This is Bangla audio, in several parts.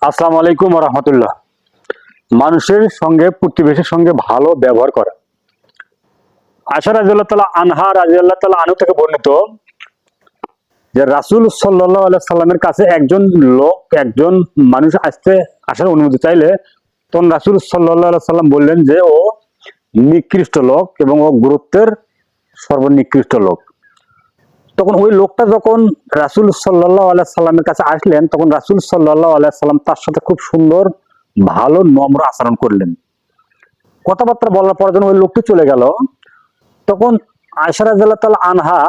আসসালামু আলাইকুম ওয়া রাহমাতুল্লাহ। মানুষের সঙ্গে প্রতিবেশীর সঙ্গে ভালো ব্যবহার করা। আয়েশা রাদিয়াল্লাহু তাআলা আনহা রাদিয়াল্লাহু তাআলা আনহু থেকে বর্ণিত যে রাসূল সাল্লাল্লাহু আলাইহি সাল্লামের কাছে একজন মানুষ আসার অনুমতি চাইলে তখন রাসূল সাল্লাল্লাহু আলাইহি সাল্লাম বললেন যে ও নিকৃষ্ট লোক এবং ও গুরুত্বের সর্বনিকৃষ্ট লোক। তখন ওই লোকটা যখন রাসূল সাল্লাল্লাহু আলাইহি সাল্লামের কাছে আসলেন তখন রাসূল সাল্লাল্লাহু আলাইহি সাল্লাম তার সাথে খুব সুন্দর ভালো নম্র আচরণ করলেন। কথাবার্তা বলার পর যখন ওই লোকটি চলে গেল তখন আয়েশা রাদিয়াল্লাহু তাআলা আনহা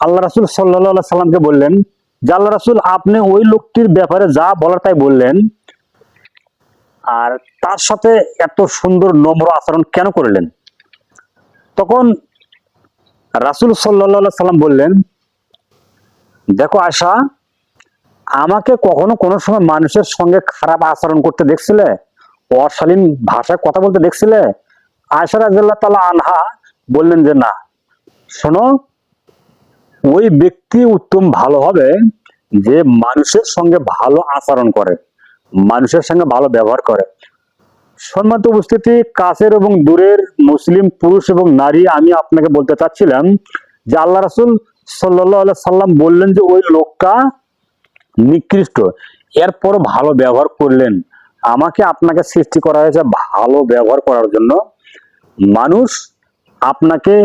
আল্লাহ রাসূল সাল্লাল্লাহু আলাইহি সাল্লামকে বললেন যে আল্লাহ রাসূল আপনি ওই লোকটির ব্যাপারে যা বলার তাই বললেন, আর তার সাথে এত সুন্দর নম্র আচরণ কেন করলেন? তখন রাসূল সাল্লাল্লাহু আলাইহি সাল্লাম বললেন, দেখো আয়েশা, আমাকে কখনো কোনো সময় মানুষের সঙ্গে খারাপ আচরণ করতে দেখছিলে, অশালীন ভাষায় কথা বলতে দেখছিলে? আয়েশা রাদিয়াল্লাহু তাআলা আনহা বললেন যে না, শোনো, ওই ব্যক্তি উত্তম ভালো হবে যে মানুষের সঙ্গে ভালো আচরণ করে, মানুষের সঙ্গে ভালো ব্যবহার করে। সম্মানিত উপস্থিতি, কাছের এবং দূরের মুসলিম পুরুষ এবং নারী, আমি আপনাকে বলতে চাচ্ছিলাম যে আল্লাহ রাসূল সাল্লাল্লাহু আলাইহি সাল্লাম বললেন যে ওই লোকটা নিকৃষ্ট, এরপরও ভালো ব্যবহার করলেন। আমাকে আপনাকে সৃষ্টি করা হয়েছে ভালো ব্যবহার করার জন্য। মানুষ আপনাকে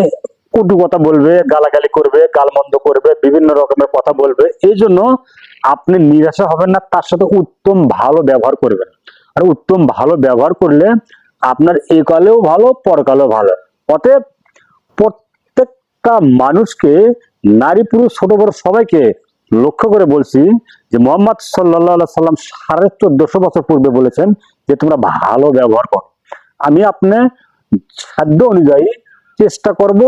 কটু কথা বলবে, গালাগালি করবে, গালমন্দ করবে, বিভিন্ন রকমের কথা বলবে, এই জন্য আপনি নিরাশা হবেন না, তার সাথে উত্তম ভালো ব্যবহার করবেন। আর উত্তম ভালো ব্যবহার করলে আপনার এই কালেও ভালো, পরকালেও ভালো। অতএব প্রত্যেকটা মানুষকে, নারী পুরুষ ছোট বড় সবাইকে লক্ষ্য করে বলছি যে মুহাম্মদ সাল্লাল্লাহু আলাইহি সাল্লাম 1450 বছর পূর্বে বলেছেন যে তোমরা ভালো ব্যবহার করো। আমি আপনার সাধ্য অনুযায়ী চেষ্টা করব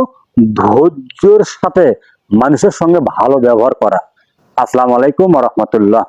ধৈর্যের সাথে মানুষের সঙ্গে ভালো ব্যবহার করা। আসসালামু আলাইকুম ওয়া রাহমাতুল্লাহ।